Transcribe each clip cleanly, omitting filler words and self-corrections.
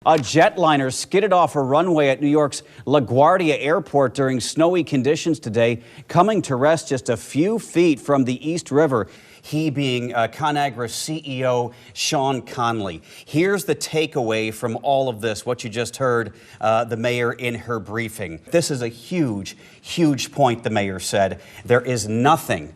A jetliner skidded off a runway at New York's LaGuardia Airport during snowy conditions today, coming to rest just a few feet from the East River. He being ConAgra CEO Sean Connolly. Here's the takeaway from all of this, what you just heard the mayor in her briefing. This is a huge, huge point, the mayor said. There is nothing,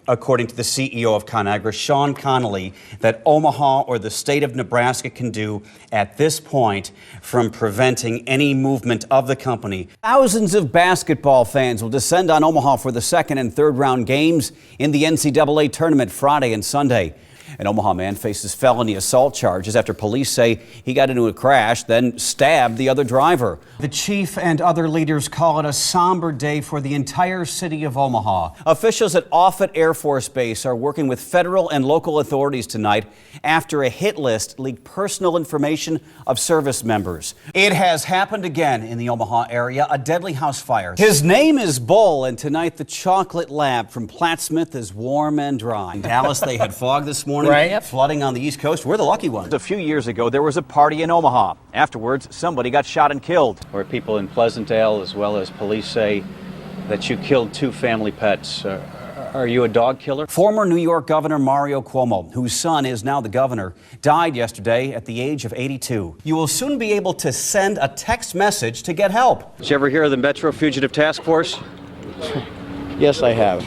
according to the CEO of ConAgra, Sean Connolly, that Omaha or the state of Nebraska can do at this point from preventing any movement of the company. Thousands of basketball fans will descend on Omaha for the second and third round games in the NCAA tournament Friday and Sunday. An Omaha man faces felony assault charges after police say he got into a crash, then stabbed the other driver. The chief and other leaders call it a somber day for the entire city of Omaha. Officials at Offutt Air Force Base are working with federal and local authorities tonight after a hit list leaked personal information of service members. It has happened again in the Omaha area, a deadly house fire. His name is Bull, and tonight the chocolate lab from Plattsmouth is warm and dry. In Dallas, they had fog this morning. Right. Flooding on the East Coast. We're the lucky ones. A few years ago, there was a party in Omaha. Afterwards, somebody got shot and killed. Where people in Pleasantdale, as well as police, say that you killed two family pets. Are you a dog killer? Former New York Governor Mario Cuomo, whose son is now the governor, died yesterday at the age of 82. You will soon be able to send a text message to get help. Did you ever hear of the Metro Fugitive Task Force? Yes, I have.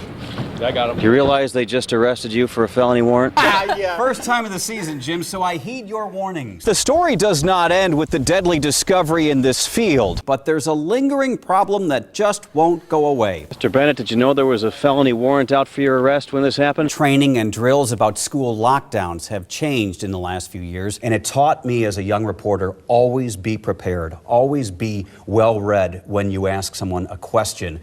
I got him. Do you realize they just arrested you for a felony warrant? Yeah. First time of the season, Jim, so I heed your warnings. The story does not end with the deadly discovery in this field, but there's a lingering problem that just won't go away. Mr. Bennett, did you know there was a felony warrant out for your arrest when this happened? Training and drills about school lockdowns have changed in the last few years, and it taught me as a young reporter, always be prepared, always be well-read when you ask someone a question.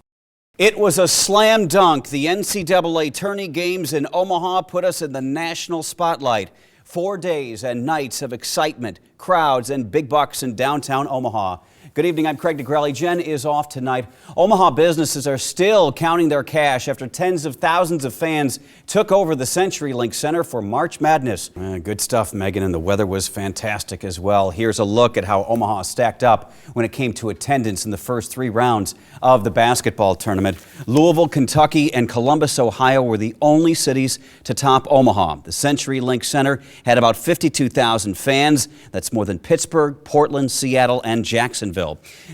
It was a slam dunk. The NCAA tourney games in Omaha put us in the national spotlight. 4 days and nights of excitement, crowds, and big bucks in downtown Omaha. Good evening, I'm Craig Nigrelli. Jen is off tonight. Omaha businesses are still counting their cash after tens of thousands of fans took over the CenturyLink Center for March Madness. Good stuff, Megan, and the weather was fantastic as well. Here's a look at how Omaha stacked up when it came to attendance in the first 3 rounds of the basketball tournament. Louisville, Kentucky, and Columbus, Ohio were the only cities to top Omaha. The CenturyLink Center had about 52,000 fans. That's more than Pittsburgh, Portland, Seattle, and Jacksonville.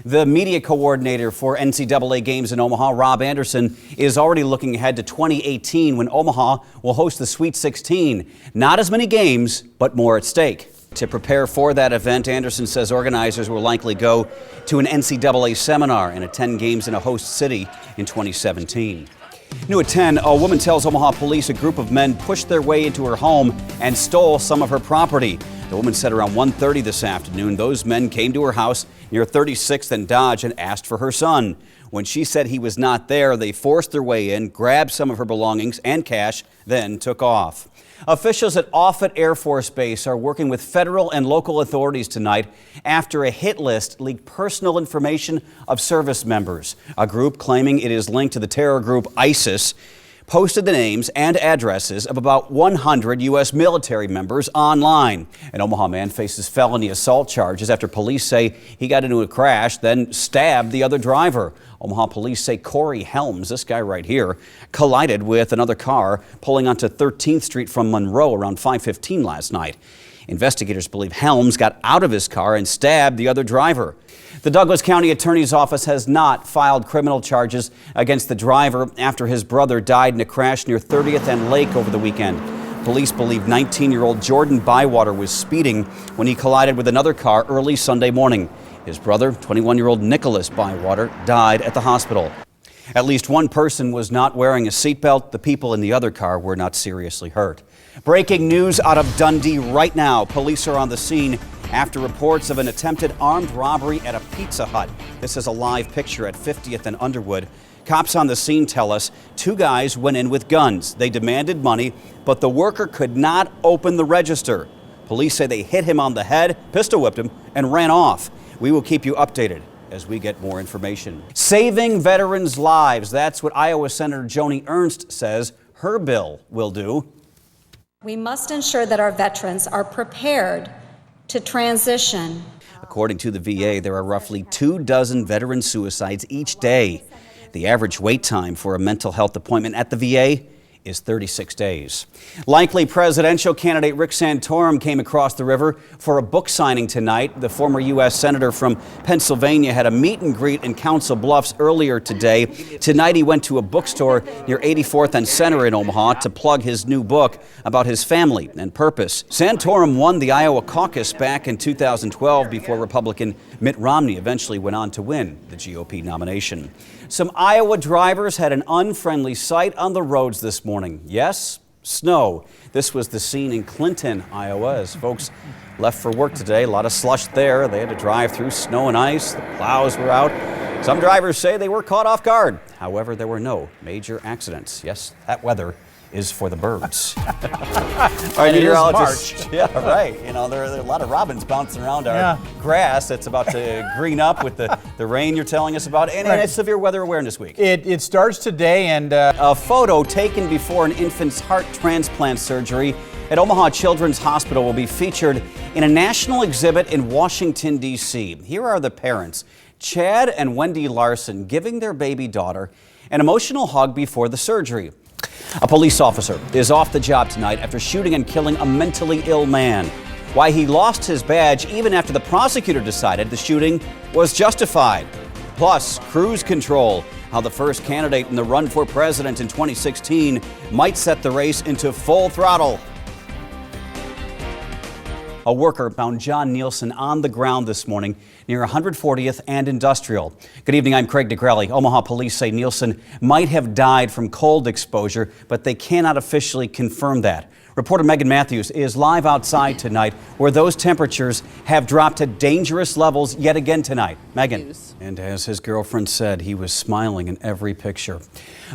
The media coordinator for NCAA games in Omaha, Rob Anderson, is already looking ahead to 2018 when Omaha will host the Sweet 16. Not as many games, but more at stake. To prepare for that event, Anderson says organizers will likely go to an NCAA seminar and attend games in a host city in 2017. New at 10, a woman tells Omaha police a group of men pushed their way into her home and stole some of her property. The woman said around 1:30 this afternoon, those men came to her house near 36th and Dodge and asked for her son. When she said he was not there, they forced their way in, grabbed some of her belongings and cash, then took off. Officials at Offutt Air Force Base are working with federal and local authorities tonight after a hit list leaked personal information of service members. A group claiming it is linked to the terror group ISIS posted the names and addresses of about 100 U.S. military members online. An Omaha man faces felony assault charges after police say he got into a crash, then stabbed the other driver. Omaha police say Corey Helms, this guy right here, collided with another car pulling onto 13th Street from Monroe around 5:15 last night. Investigators believe Helms got out of his car and stabbed the other driver. The Douglas County Attorney's Office has not filed criminal charges against the driver after his brother died in a crash near 30th and Lake over the weekend. Police believe 19-year-old Jordan Bywater was speeding when he collided with another car early Sunday morning. His brother, 21-year-old Nicholas Bywater, died at the hospital. At least one person was not wearing a seatbelt. The people in the other car were not seriously hurt. Breaking news out of Dundee right now. Police are on the scene after reports of an attempted armed robbery at a Pizza Hut. This is a live picture at 50th and Underwood. Cops on the scene tell us 2 guys went in with guns. They demanded money, but the worker could not open the register. Police say they hit him on the head, pistol whipped him, and ran off. We will keep you updated as we get more information. Saving veterans' lives. That's what Iowa Senator Joni Ernst says her bill will do. We must ensure that our veterans are prepared to transition. According to the VA, there are roughly 24 veteran suicides each day. The average wait time for a mental health appointment at the VA is 36 days. Likely presidential candidate Rick Santorum came across the river for a book signing tonight. The former U.S. Senator from Pennsylvania had a meet and greet in Council Bluffs earlier today. Tonight he went to a bookstore near 84th and Center in Omaha to plug his new book about his family and purpose. Santorum won the Iowa caucus back in 2012 before Republican Mitt Romney eventually went on to win the GOP nomination. Some Iowa drivers had an unfriendly sight on the roads this morning. Yes, snow. This was the scene in Clinton, Iowa, as folks left for work today. A lot of slush there. They had to drive through snow and ice. The plows were out. Some drivers say they were caught off guard. However, there were no major accidents. Yes, that weather is for the birds. All right, meteorologist. Yeah, right. You know, there are a lot of robins bouncing around our grass that's about to green up with the rain you're telling us about. And it's Severe Weather Awareness Week. It starts today, and a photo taken before an infant's heart transplant surgery at Omaha Children's Hospital will be featured in a national exhibit in Washington, D.C. Here are the parents, Chad and Wendy Larson, giving their baby daughter an emotional hug before the surgery. A police officer is off the job tonight after shooting and killing a mentally ill man. Why he lost his badge even after the prosecutor decided the shooting was justified. Plus, cruise control, how the first candidate in the run for president in 2016 might set the race into full throttle. A worker found John Nielsen on the ground this morning near 140th and Industrial. Good evening, I'm Craig Nigrelli. Omaha police say Nielsen might have died from cold exposure, but they cannot officially confirm that. Reporter Megan Matthews is live outside tonight where those temperatures have dropped to dangerous levels yet again tonight. Megan. And as his girlfriend said, he was smiling in every picture.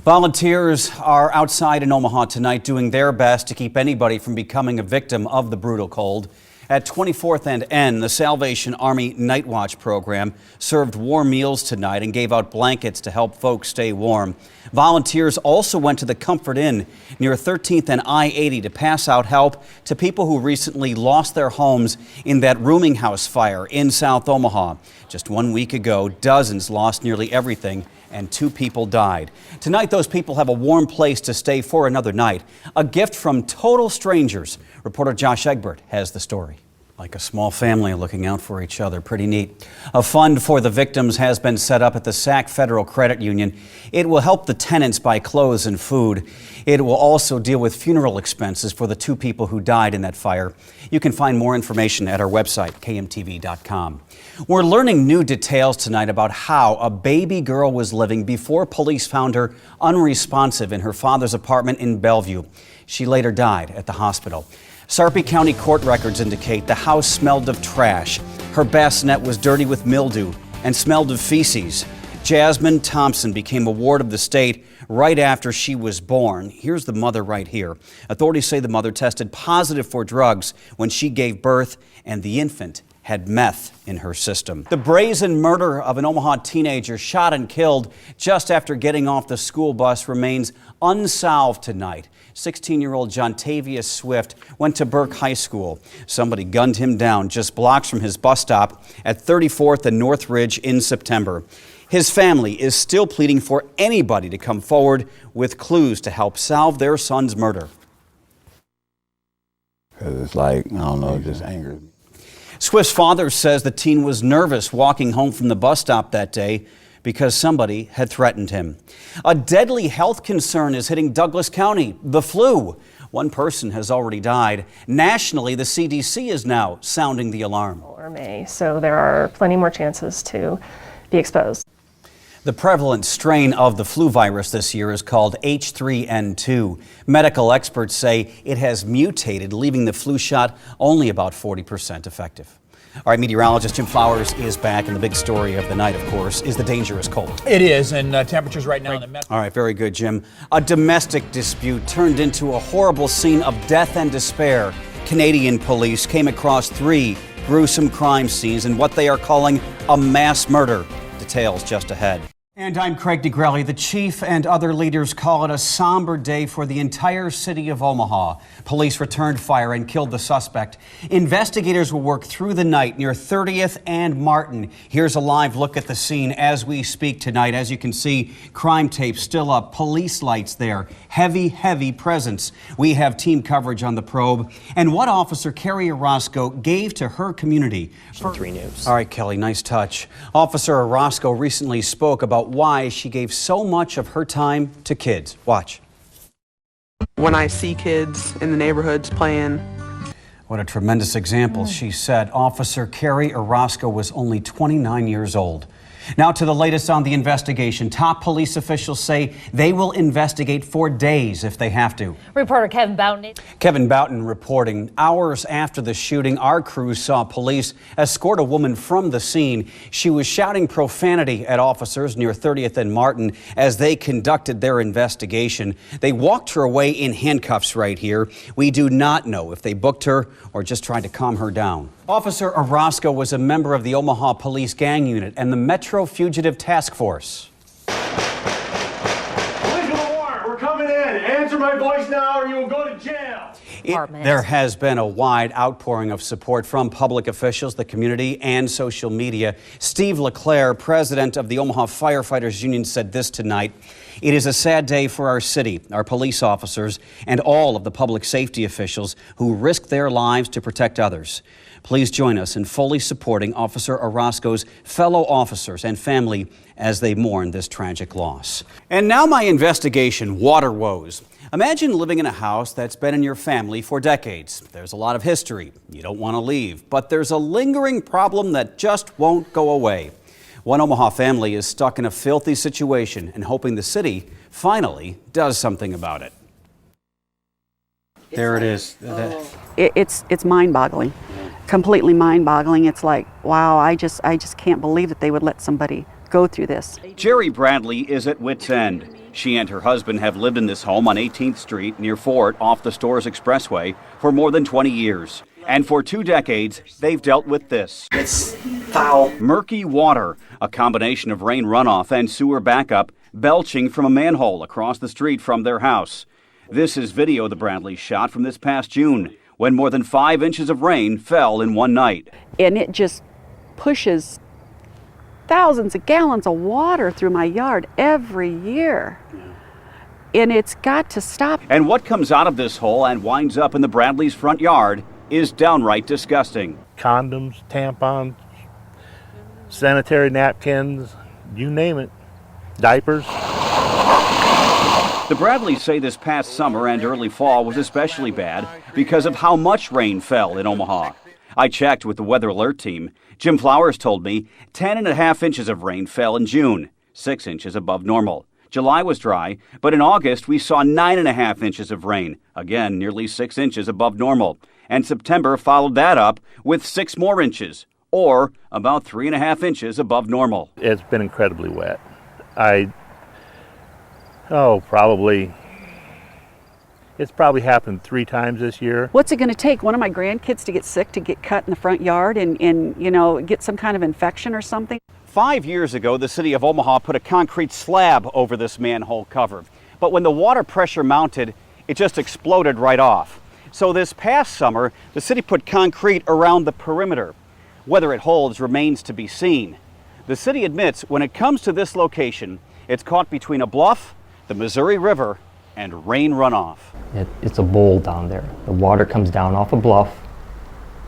Volunteers are outside in Omaha tonight doing their best to keep anybody from becoming a victim of the brutal cold. At 24th and N, the Salvation Army Night Watch program served warm meals tonight and gave out blankets to help folks stay warm. Volunteers also went to the Comfort Inn near 13th and I-80 to pass out help to people who recently lost their homes in that rooming house fire in South Omaha. Just 1 week ago, dozens lost nearly everything and 2 people died. Tonight, those people have a warm place to stay for another night. A gift from total strangers. Reporter Josh Egbert has the story. Like a small family looking out for each other. Pretty neat. A fund for the victims has been set up at the Sac Federal Credit Union. It will help the tenants buy clothes and food. It will also deal with funeral expenses for the 2 people who died in that fire. You can find more information at our website, kmtv.com. We're learning new details tonight about how a baby girl was living before police found her unresponsive in her father's apartment in Bellevue. She later died at the hospital. Sarpy County court records indicate the house smelled of trash. Her bassinet was dirty with mildew and smelled of feces. Jasmine Thompson became a ward of the state right after she was born. Here's the mother right here. Authorities say the mother tested positive for drugs when she gave birth, and the infant had meth in her system. The brazen murder of an Omaha teenager shot and killed just after getting off the school bus remains unsolved tonight. 16-year-old Jontavius Swift went to Burke High School. Somebody gunned him down just blocks from his bus stop at 34th and North Ridge in September. His family is still pleading for anybody to come forward with clues to help solve their son's murder. Because it's like, I don't know, just anger. Swift's father says the teen was nervous walking home from the bus stop that day because somebody had threatened him. A deadly health concern is hitting Douglas County, the flu. 1 person has already died. Nationally, the CDC is now sounding the alarm. Or May, so there are plenty more chances to be exposed. The prevalent strain of the flu virus this year is called H3N2. Medical experts say it has mutated, leaving the flu shot only about 40% effective. All right, meteorologist Jim Flowers is back, and the big story of the night, of course, is the dangerous cold. It is, and temperatures right now in the metro. All right, very good, Jim. A domestic dispute turned into a horrible scene of death and despair. Canadian police came across 3 gruesome crime scenes in what they are calling a mass murder. Details just ahead. And I'm Craig Nigrelli. The chief and other leaders call it a somber day for the entire city of Omaha. Police returned fire and killed the suspect. Investigators will work through the night near 30th and Martin. Here's a live look at the scene as we speak tonight. As you can see, crime tape still up, police lights there, heavy presence. We have team coverage on the probe and what Officer Carrie Orozco gave to her community. From 3 News. All right, Kelly, nice touch. Officer Orozco recently spoke about why she gave so much of her time to kids. Watch. When I see kids in the neighborhoods playing. What a tremendous example, she said. Officer Carrie Orozco was only 29 years old. Now to the latest on the investigation. Top police officials say they will investigate for days if they have to. Reporter Kevin Boughton. Kevin Boughton reporting. Hours after the shooting, our crew saw police escort a woman from the scene. She was shouting profanity at officers near 30th and Martin as they conducted their investigation. They walked her away in handcuffs right here. We do not know if they booked her or just tried to calm her down. Officer Orozco was a member of the Omaha Police Gang Unit and the Metro Fugitive Task Force. Police with a warrant. We're coming in. Answer my voice now or you will go to jail. There has been a wide outpouring of support from public officials, the community, and social media. Steve LeClaire, president of the Omaha Firefighters Union, said this tonight. It is a sad day for our city, our police officers, and all of the public safety officials who risk their lives to protect others. Please join us in fully supporting Officer Orozco's fellow officers and family as they mourn this tragic loss. And now my investigation, water woes. Imagine living in a house that's been in your family for decades. There's a lot of history. You don't want to leave, but there's a lingering problem that just won't go away. One Omaha family is stuck in a filthy situation and hoping the city finally does something about it. There it is. It's mind-boggling, completely mind-boggling. It's like, wow, I just can't believe that they would let somebody go through this. Jerry Bradley is at wit's end. She and her husband have lived in this home on 18th Street near Fort off the Stores Expressway for more than 20 years. And for 2 decades, they've dealt with this. It's foul. Murky water, a combination of rain runoff and sewer backup, belching from a manhole across the street from their house. This is video the Bradleys shot from this past June, when more than 5 inches of rain fell in one night. And it just pushes thousands of gallons of water through my yard every year. And it's got to stop. And what comes out of this hole and winds up in the Bradleys' front yard is downright disgusting. Condoms, tampons, sanitary napkins, you name it. Diapers. The Bradleys say this past summer and early fall was especially bad because of how much rain fell in Omaha. I checked with the Weather Alert team. Jim Flowers told me 10.5 inches of rain fell in June, 6 inches above normal. July was dry, but in August we saw 9.5 inches of rain, again nearly 6 inches above normal. And September followed that up with 6 more inches, or about 3.5 inches above normal. It's been incredibly wet. It's probably happened 3 times this year. What's it going to take? One of my grandkids to get sick, to get cut in the front yard and you know, get some kind of infection or something? 5 years ago, the city of Omaha put a concrete slab over this manhole cover. But when the water pressure mounted, it just exploded right off. So this past summer, the city put concrete around the perimeter. Whether it holds remains to be seen. The city admits when it comes to this location, it's caught between a bluff, the Missouri River, and rain runoff. It's a bowl down there. The water comes down off a bluff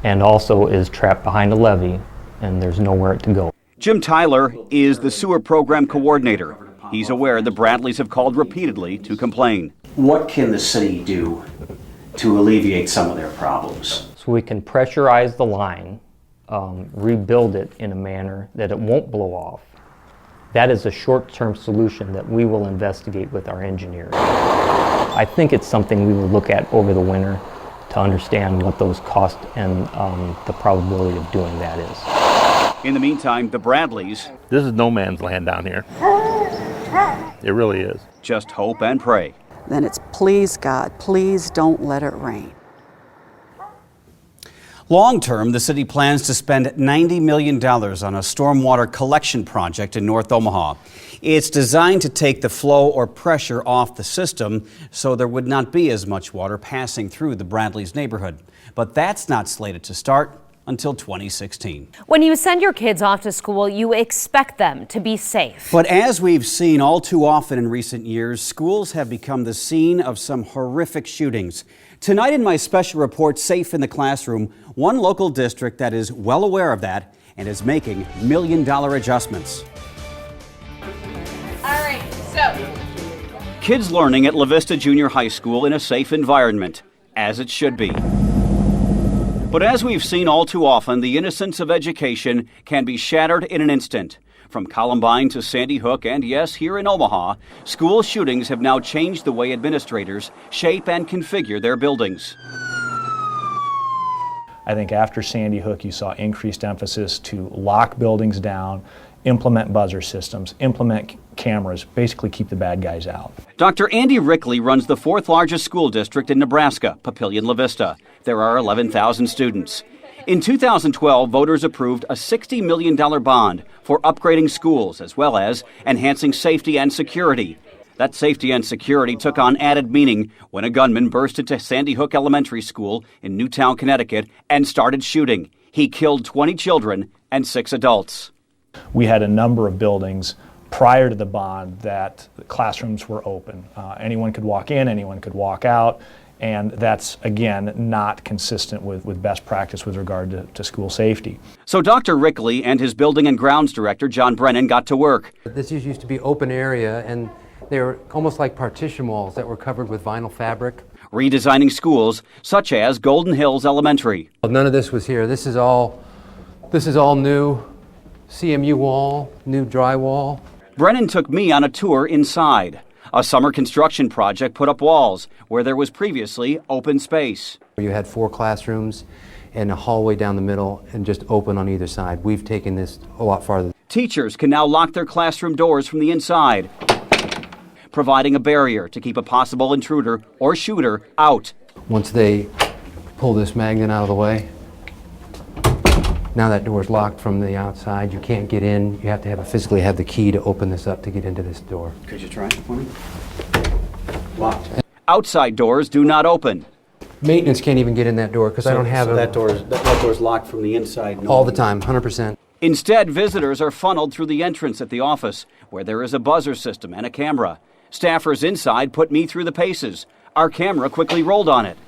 and also is trapped behind a levee, and there's nowhere to go. Jim Tyler is the sewer program coordinator. He's aware the Bradleys have called repeatedly to complain. What can the city do to alleviate some of their problems? So we can pressurize the line, rebuild it in a manner that it won't blow off. That is a short-term solution that we will investigate with our engineers. I think it's something we will look at over the winter to understand what those costs and the probability of doing that is. In the meantime, the Bradleys, This is no man's land down here. It really is. just hope and pray. Then it's, please God, please don't let it rain. Long term, the city plans to spend $90 million on a stormwater collection project in North Omaha. It's designed to take the flow or pressure off the system so there would not be as much water passing through the Bradley's neighborhood. But that's not slated to start until 2016. When you send your kids off to school, you expect them to be safe. But as we've seen all too often in recent years, schools have become the scene of some horrific shootings. Tonight in my special report, Safe in the Classroom, one local district that is well aware of that and is making million-dollar adjustments. All right, so. Kids learning at La Vista Junior High School in a safe environment, as it should be. But as we've seen all too often, the innocence of education can be shattered in an instant. From Columbine to Sandy Hook, and yes, here in Omaha, school shootings have now changed the way administrators shape and configure their buildings. I think after Sandy Hook, you saw increased emphasis to lock buildings down, implement buzzer systems, implement cameras, basically keep the bad guys out. Dr. Andy Rickley runs the fourth largest school district in Nebraska, Papillion-La Vista. There are 11,000 students. In 2012, voters approved a $60 million bond for upgrading schools as well as enhancing safety and security. That safety and security took on added meaning when a gunman burst into Sandy Hook Elementary School in Newtown, Connecticut, and started shooting. He killed 20 children and 6 adults. We had a number of buildings prior to the bond that the classrooms were open. Anyone could walk in, anyone could walk out, and that's, again, not consistent with best practice with regard to school safety. So Dr. Rickley and his building and grounds director, John Brennan, got to work. This used to be open area, and they were almost like partition walls that were covered with vinyl fabric. Redesigning schools such as Golden Hills Elementary. None of this was here. This is all new. CMU wall, new drywall. Brennan took me on a tour inside. A summer construction project put up walls where there was previously open space. You had 4 classrooms and a hallway down the middle and just open on either side. We've taken this a lot farther. Teachers can now lock their classroom doors from the inside, providing a barrier to keep a possible intruder or shooter out. Once they pull this magnet out of the way, now that door is locked from the outside. You can't get in. You have to physically have the key to open this up to get into this door. Could you try it for me? Locked. Outside doors do not open. Maintenance can't even get in that door because I don't have that door's locked from the inside. All the time, 100%. Instead, visitors are funneled through the entrance at the office, where there is a buzzer system and a camera. Staffers inside put me through the paces. Our camera quickly rolled on it.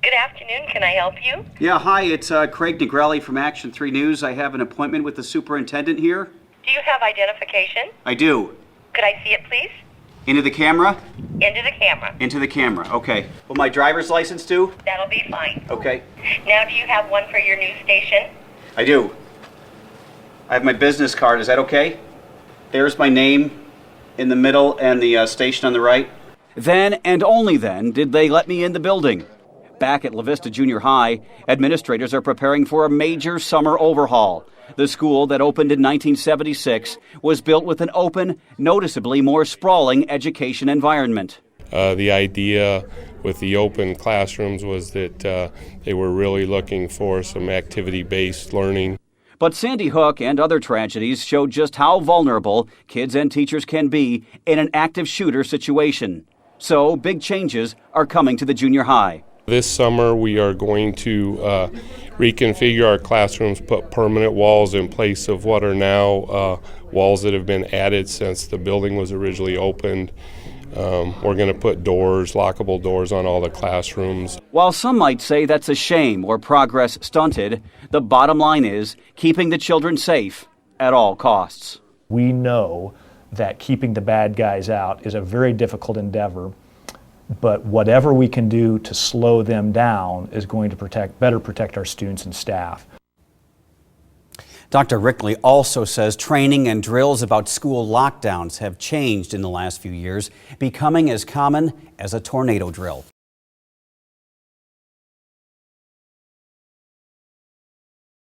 Good afternoon. Can I help you? Yeah, hi, it's Craig Nigrelli from Action 3 News. I have an appointment with the superintendent here. Do you have identification? I do. Could I see it, please? Into the camera? Into the camera. Into the camera, okay. Will my driver's license do? That'll be fine. Okay. Now, do you have one for your new station? I do. I have my business card. Is that okay? There's my name in the middle and the station on the right. Then and only then did they let me in the building. Back at La Vista Junior High, administrators are preparing for a major summer overhaul. The school that opened in 1976 was built with an open, noticeably more sprawling education environment. The idea with the open classrooms was that they were really looking for some activity-based learning. But Sandy Hook and other tragedies showed just how vulnerable kids and teachers can be in an active shooter situation. So big changes are coming to the junior high. This summer we are going to reconfigure our classrooms, put permanent walls in place of what are now walls that have been added since the building was originally opened. We're going to put doors, lockable doors on all the classrooms. While some might say that's a shame or progress stunted, the bottom line is keeping the children safe at all costs. We know that keeping the bad guys out is a very difficult endeavor, but whatever we can do to slow them down is going to better protect our students and staff. Dr. Rickley also says training and drills about school lockdowns have changed in the last few years, becoming as common as a tornado drill.